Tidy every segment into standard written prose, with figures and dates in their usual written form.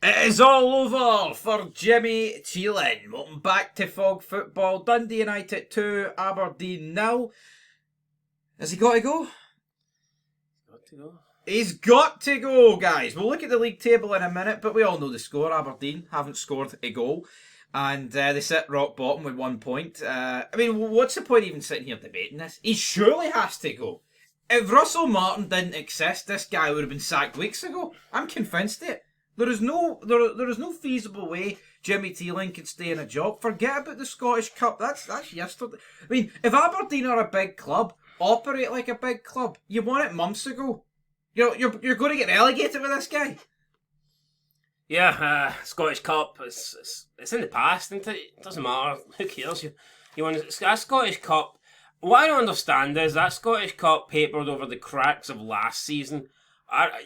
It is all over for Jimmy Thelin. Welcome back to Fog Football. Dundee United 2, Aberdeen 0. Has he got to go? Got to go. He's got to go, guys. We'll look at the league table in a minute, but we all know the score. Aberdeen haven't scored a goal, and they sit rock bottom with 1 point. What's the point even sitting here debating this? He surely has to go. If Russell Martin didn't exist, this guy would have been sacked weeks ago. I'm convinced it. There is no feasible way Jimmy Thelin could stay in a job. Forget about the Scottish Cup. That's yesterday. I mean, if Aberdeen are a big club, operate like a big club. You won it months ago. You're going to get relegated with this guy. Yeah, Scottish Cup. It's in the past, isn't it? It doesn't matter. Who cares? You won that Scottish Cup. What I don't understand is that Scottish Cup papered over the cracks of last season.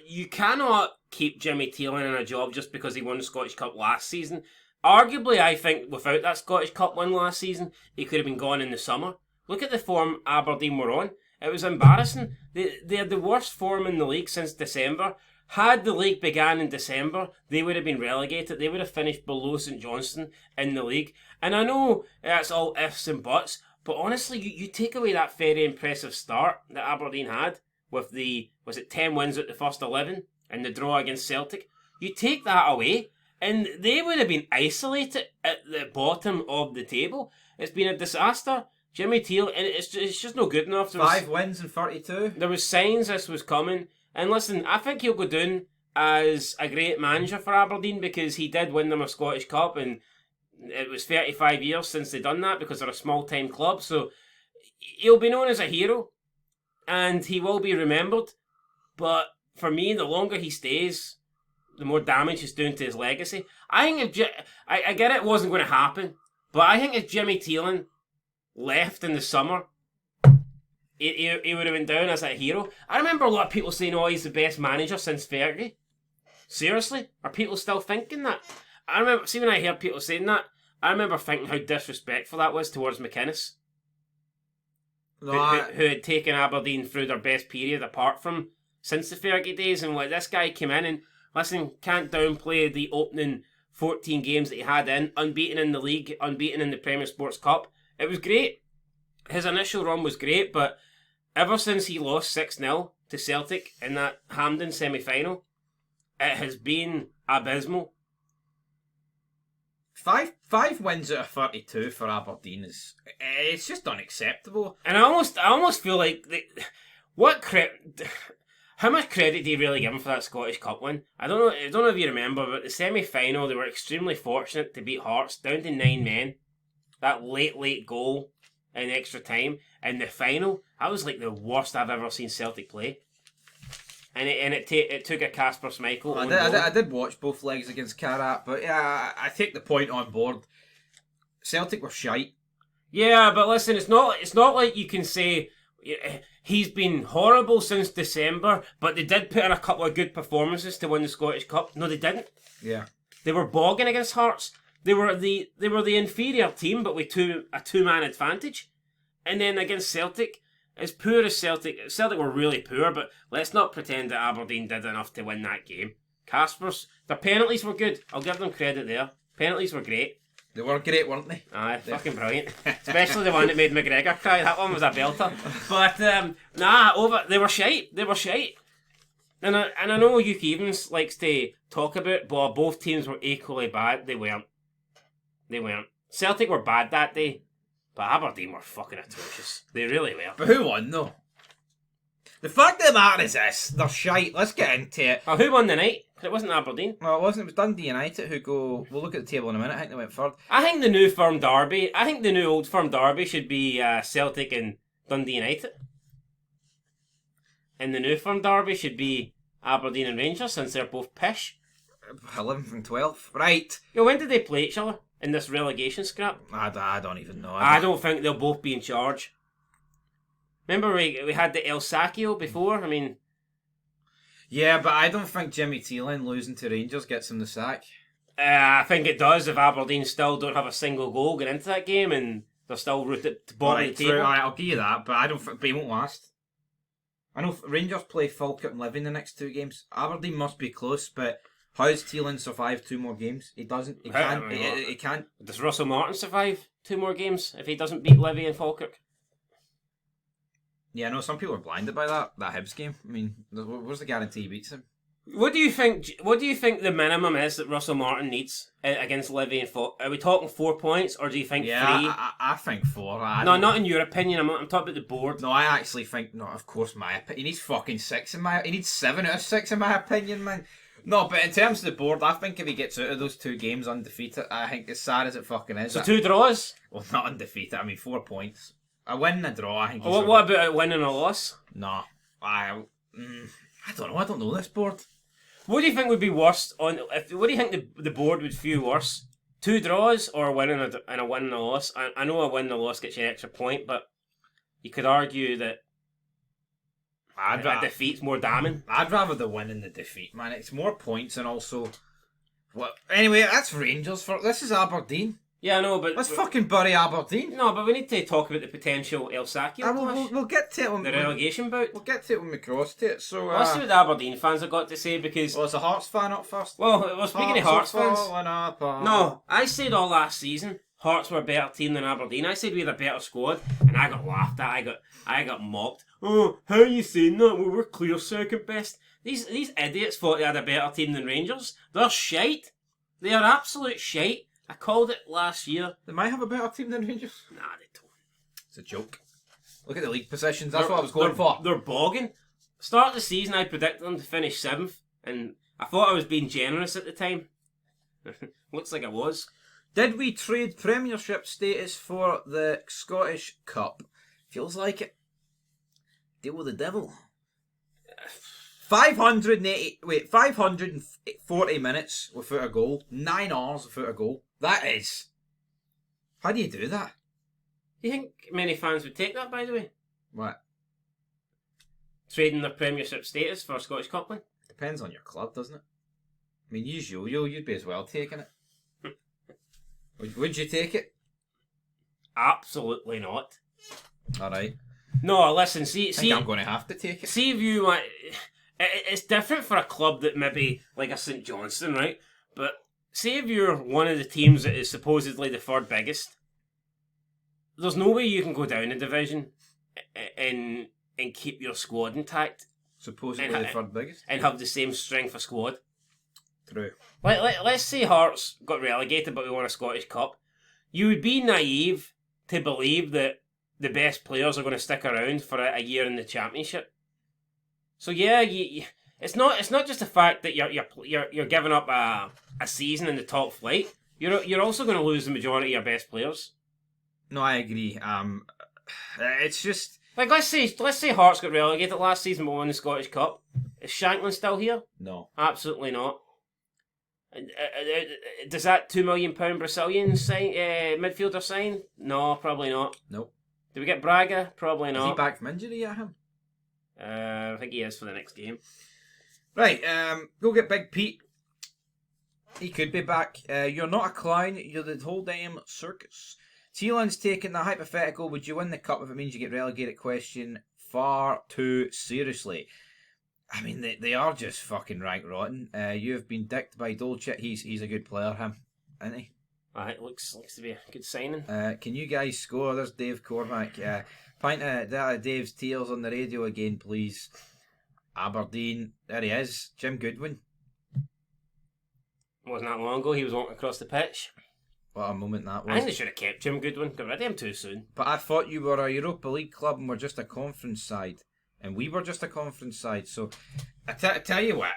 You cannot keep Jimmy Thelin in a job just because he won the Scottish Cup last season. Arguably, I think without that Scottish Cup win last season, he could have been gone in the summer. Look at the form Aberdeen were on. It was embarrassing. They had the worst form in the league since December. Had the league began in December, they would have been relegated. They would have finished below St Johnstone in the league. And I know that's all ifs and buts, but honestly, you take away that very impressive start that Aberdeen had with the, 10 wins at the first 11 and the draw against Celtic. You take that away and they would have been isolated at the bottom of the table. It's been a disaster. Jimmy Thelin, and it's just no good enough. 5 wins and 32. There was signs this was coming. And listen, I think he'll go down as a great manager for Aberdeen because he did win them a Scottish Cup and it was 35 years since they'd done that because they're a small-time club. So he'll be known as a hero and he will be remembered. But for me, the longer he stays, the more damage he's doing to his legacy. I think I get it wasn't going to happen, but I think if Jimmy Thelin left in the summer, he would have been down as a hero. I remember a lot of people saying, he's the best manager since Fergie. Seriously? Are people still thinking that? I remember, see when I heard people saying that, I remember thinking how disrespectful that was towards McInnes. Who had taken Aberdeen through their best period apart from since the Fergie days, and this guy came in and, listen, can't downplay the opening 14 games that he had in, unbeaten in the league, unbeaten in the Premier Sports Cup. It was great. His initial run was great, but ever since he lost 6-0 to Celtic in that Hampden semi-final, it has been abysmal. Five wins out of 32 for Aberdeen it's just unacceptable. And I almost feel like how much credit do you really give him for that Scottish Cup win? I don't know if you remember, but the semi-final they were extremely fortunate to beat Hearts down to 9 men. That late goal in extra time in the final, that was like the worst I've ever seen Celtic play. And it took a Kasper Schmeichel. I did watch both legs against Karat, but yeah, I take the point on board. Celtic were shite. Yeah, but listen, it's not like you can say he's been horrible since December, but they did put in a couple of good performances to win the Scottish Cup. No, they didn't. Yeah, they were bogging against Hearts. They were the inferior team, but with a two-man advantage. And then against Celtic, as poor as Celtic were really poor, but let's not pretend that Aberdeen did enough to win that game. Kasper's, their penalties were good. I'll give them credit there. Penalties were great. They were great, weren't they? Aye, fucking brilliant. Especially the one that made McGregor cry. That one was a belter. But, they were shite. They were shite. And I know Hugh Evans likes to talk about, but both teams were equally bad. They weren't. Celtic were bad that day, but Aberdeen were fucking atrocious. They really were. But who won, though? The fact of the matter is this, they're shite. Let's get into it. Oh, who won the night? Because it wasn't Aberdeen. No, it wasn't. It was Dundee United who go... We'll look at the table in a minute. I think they went third. I think the new firm derby... I think the new old firm derby should be Celtic and Dundee United. And the new firm derby should be Aberdeen and Rangers, since they're both pish. 11th and 12th. Right. Yo, when did they play each other? In this relegation scrap? I don't even know. I don't think they'll both be in charge. Remember we had the El Sacchio before? I mean... Yeah, but I don't think Jimmy Thelin losing to Rangers gets him the sack. I think it does if Aberdeen still don't have a single goal going into that game and they're still rooted to bottom of the table. Right, I'll give you that, but I don't think... But he won't last. I know Rangers play Falkirk and Livy in the next 2 games. Aberdeen must be close, but How's Thelin survived 2 more games? He doesn't. He can't. He can't. Does Russell Martin survive 2 more games if he doesn't beat Levy and Falkirk? Yeah, no. Some people are blinded by that Hibs game. I mean, where's the guarantee he beats him? What do you think? What do you think the minimum is that Russell Martin needs against Levy and Falkirk? Are we talking 4 points, or do you think 3? I think 4. No, not in your opinion. I'm talking about the board. No, I actually think. No, of course, my opinion. He needs fucking 6 in my. He needs 7 out of 6 in my opinion, man. No, but in terms of the board, I think if he gets out of those 2 games undefeated, I think as sad as it fucking is. So 2 draws? Well, not undefeated. I mean, 4 points. A win and a draw, I think. What about a win and a loss? No, I don't know. I don't know this board. What do you think would be worse what do you think the board would feel worse? 2 draws or a win and a win and a loss? I know a win and a loss gets you an extra point, but you could argue that a defeat's more damning. I'd rather the win and the defeat, man. It's more points and also. Well, anyway, that's Rangers. This is Aberdeen. Yeah, I know, but let's fucking bury Aberdeen. No, but we need to talk about the potential El Saki clash. We'll get to it when the relegation bout. We'll get to it when we cross to it. So let's see what the Aberdeen fans have got to say because. Well, it's a Hearts fan up first. Well, speaking of Hearts fans, up. No, I said all last season Hearts were a better team than Aberdeen. I said we had a better squad, and I got laughed at. I got mocked. Oh, how are you saying that? Well, we're clear second best. These idiots thought they had a better team than Rangers. They're shite. They are absolute shite. I called it last year. They might have a better team than Rangers. Nah, they don't. It's a joke. Look at the league positions. That's what I was going for. They're bogging. Start of the season, I predicted them to finish 7th, and I thought I was being generous at the time. Looks like I was. Did we trade Premiership status for the Scottish Cup? Feels like it. Deal with the devil. 540 minutes without a goal. 9 hours without a goal. That is. How do you do that? Do you think many fans would take that, by the way? What? Trading their Premiership status for a Scottish Cup win? Depends on your club, doesn't it? I mean, you'd be as well taking it. Would you take it? Absolutely not. Alright. No, listen, see, I'm going to have to take it. See if you want... It's different for a club that maybe, like a St Johnstone, right? But say if you're one of the teams that is supposedly the 3rd biggest, there's no way you can go down a division and keep your squad intact. Supposedly the 3rd biggest? And have the same strength of squad. True. Let's say Hearts got relegated but we won a Scottish Cup. You would be naive to believe that the best players are going to stick around for a year in the Championship. So yeah, it's not just the fact that you're giving up a season in the top flight. You're also going to lose the majority of your best players. No, I agree. It's just like let's say Hearts got relegated last season but won the Scottish Cup. Is Shanklin still here? No, absolutely not. Does that £2 million Brazilian midfielder sign? No, probably not. Nope. Did we get Braga? Probably not. Is he back from injury at him? I think he is for the next game. Right, go get Big Pete. He could be back. You're not a clown, you're the whole damn circus. Teelan's taking the hypothetical, would you win the cup if it means you get relegated question far too seriously. I mean, they are just fucking rank rotten. You have been dicked by Dolchit. He's a good player, him, isn't he? It looks to be a good signing. Can you guys score? There's Dave Cormack. Pint of Dave's tears on the radio again, please. Aberdeen. There he is. Jim Goodwin. Wasn't that long ago he was walking across the pitch. What a moment that was. I think they should have kept Jim Goodwin. Got rid of him too soon. But I thought you were a Europa League club and were just a conference side. And we were just a conference side. So, I tell you what.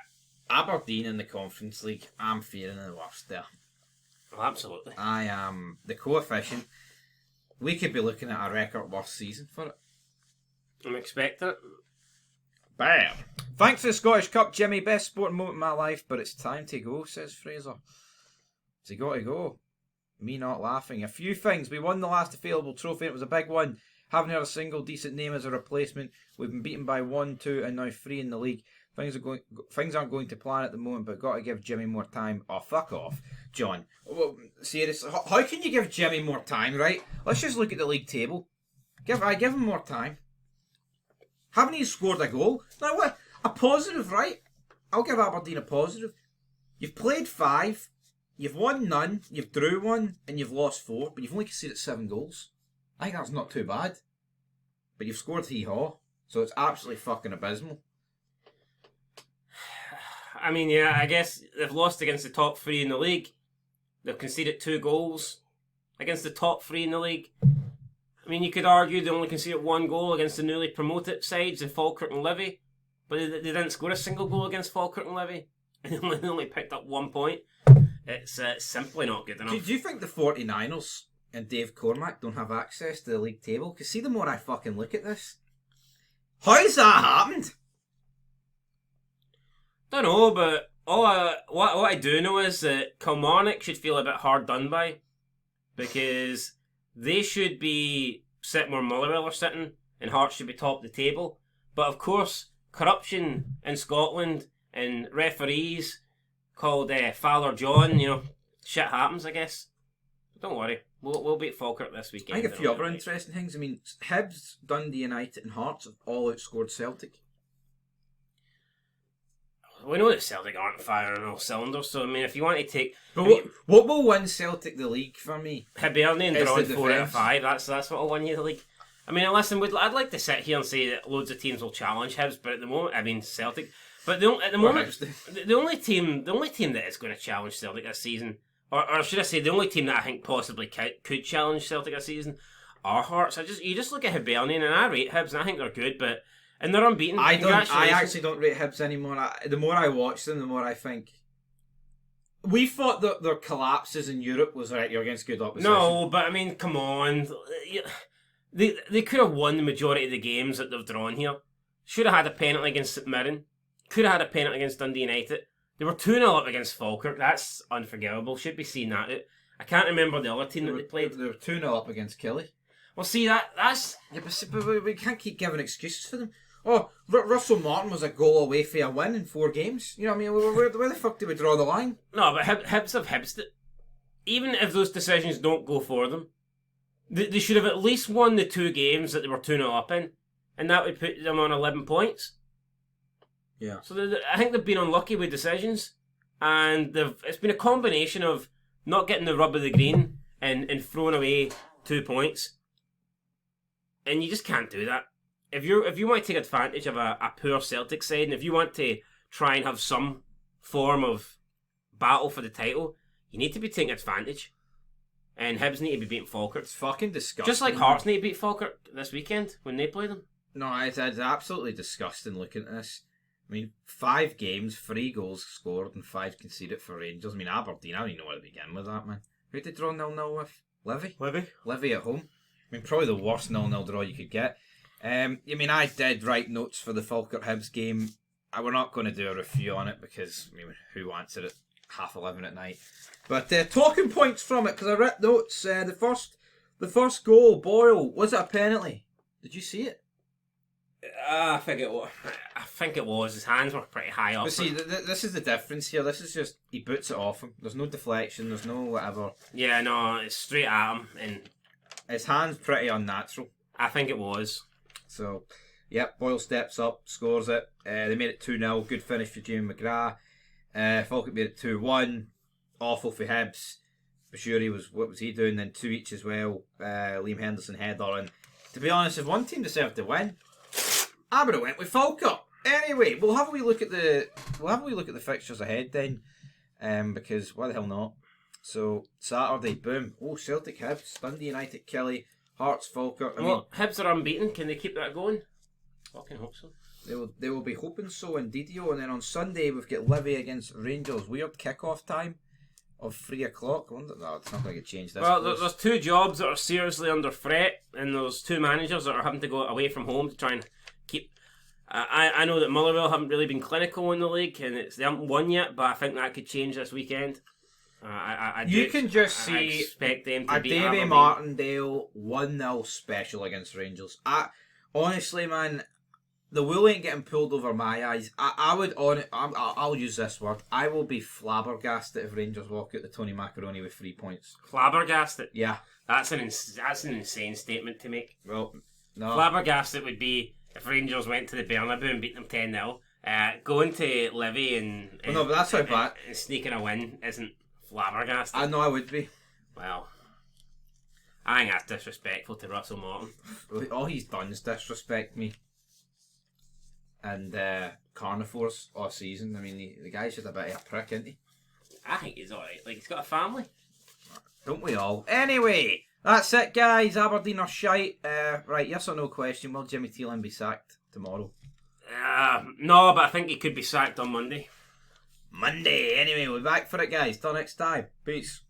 Aberdeen in the Conference League, I'm fearing the worst there. Oh, absolutely. I am. The coefficient, we could be looking at a record worst season for it. I'm expecting it. Bam! Thanks for the Scottish Cup, Jimmy. Best sporting moment of my life, but it's time to go, says Fraser. Has he got to go? Me not laughing. A few things. We won the last available trophy, and it was a big one. Haven't heard a single decent name as a replacement. We've been beaten by 1, 2, and now 3 in the league. Things aren't going to plan at the moment, but got to give Jimmy more time. Oh, fuck off, John. Well, serious. How can you give Jimmy more time, right? Let's just look at the league table. Give him more time. Haven't he scored a goal? Now what? A positive, right? I'll give Aberdeen a positive. You've played 5, you've won none, you've drew 1, and you've lost 4, but you've only conceded 7 goals. I think that's not too bad. But you've scored hee-haw, so it's absolutely fucking abysmal. I mean, yeah, I guess they've lost against the top 3 in the league. They've conceded 2 goals against the top 3 in the league. I mean, you could argue they only conceded 1 goal against the newly promoted sides in Falkirk and Livy, but they didn't score a single goal against Falkirk and Livy, and they only picked up 1 point. It's simply not good enough. Do you think the 49ers and Dave Cormack don't have access to the league table? Because see, the more I fucking look at this, how's that happened? Don't know, but what I do know is that Kilmarnock should feel a bit hard done by, because they should be sitting where Motherwell are sitting, and Hearts should be top of the table. But of course, corruption in Scotland and referees called Father John, shit happens, I guess. Don't worry, we'll beat Falkirk this weekend. I think a few other interesting things. I mean, Hibs, Dundee United, and Hearts have all outscored Celtic. We know that Celtic aren't firing on all cylinders, so I mean, if you want to take... But what will win Celtic the league for me? Hibernian drawing 4 out of 5, that's what will win you the league. I mean, listen, I'd like to sit here and say that loads of teams will challenge Hibs, but at the moment, I mean Celtic. But at the moment, the only team that is going to challenge Celtic this season, or should I say, the only team that I think possibly could challenge Celtic this season are Hearts. You just look at Hibernian, and I rate Hibs, and I think they're good, but... And they're unbeaten. I actually don't rate Hibs anymore. The more I watch them, the more I think... We thought that their collapses in Europe was right, you're against good opposition. No, but I mean, come on. They could have won the majority of the games that they've drawn here. Should have had a penalty against St Mirren. Could have had a penalty against Dundee United. They were 2-0 up against Falkirk. That's unforgivable. Should be seeing that out. I can't remember the other team that they played. They were 2-0 up against Killie. Well, see, that's... Yeah, but we can't keep giving excuses for them. Oh, Russell Martin was a goal away from a win in 4 games. You know what I mean? Where the fuck do we draw the line? No, but Hibs have Hibsed it. Even if those decisions don't go for them, they should have at least won the 2 games that they were 2-0 up in, and that would put them on 11 points. Yeah. So I think they've been unlucky with decisions, and it's been a combination of not getting the rub of the green and throwing away 2 points. And you just can't do that. If you want to take advantage of a poor Celtic side, and if you want to try and have some form of battle for the title, you need to be taking advantage. And Hibs need to be beating Falkirk. It's fucking disgusting. Just like Hearts need to beat Falkirk this weekend when they play them. No, it's absolutely disgusting looking at this. I mean, 5 games, 3 goals scored and 5 conceded for Rangers. I mean, Aberdeen, I don't even know where to begin with that, man. Who did they draw 0-0 with? Livy at home. I mean, probably the worst 0-0 draw you could get. I mean, I did write notes for the Falkirk Hibs game. We're not going to do a review on it because, I mean, who wants it at 11:30 at night? But talking points from it, because I read notes. The first goal, Boyle, was it a penalty? Did you see it? I think it was. His hands were pretty high up. But see, this is the difference here. This is just, he boots it off him. There's no deflection. There's no whatever. Yeah, no, it's straight at him, and his hand's pretty unnatural. I think it was. So, yep, Boyle steps up, scores it. They made it 2-0. Good finish for Jamie McGrath. Falkirk made it 2-1. Awful for Hibs. Bashiri what was he doing? Then 2 each as well. Liam Henderson header. And to be honest, if one team deserved to win, I would have went with Falkirk. Anyway, we'll have a wee look at the fixtures ahead then, because why the hell not? So Saturday, boom. Oh, Celtic Hibs, Dundee United Killie, Hearts Falkirk. Hibs are unbeaten. Can they keep that going? Fucking hope so. They will be hoping so, indeedio. And then on Sunday we've got Livy against Rangers. Weird kick-off time of 3 o'clock. I wonder, no, it's not going to change this. Well, there's 2 jobs that are seriously under threat, and there's 2 managers that are having to go away from home to try and keep. I know that Motherwell haven't really been clinical in the league, and they haven't won yet, but I think that could change this weekend. You can just see expect them to a beat Davy Aberdeen. Martindale 1-0 special against Rangers. Honestly, man, the wool ain't getting pulled over my eyes. I'll use this word. I will be flabbergasted if Rangers walk out the Tony Macaroni with 3 points. Flabbergasted? Yeah. That's an insane statement to make. Well, no. Flabbergasted would be if Rangers went to the Bernabeu and beat them 10-0, Going to Livy and Well, no, but that's how bad. And sneaking a win isn't flabbergasting. I know I would be. Well, I think that's disrespectful to Russell Martin. All he's done is disrespect me. And carnivores all season. I mean, the guy's just a bit of a prick, isn't he? I think he's alright. Like, he's got a family. Don't we all? Anyway, that's it, guys. Aberdeen are shite. Right, yes or no question. Will Jimmy Thelin be sacked tomorrow? No, but I think he could be sacked on Monday. Monday. Anyway, we're back for it, guys. Till next time. Peace.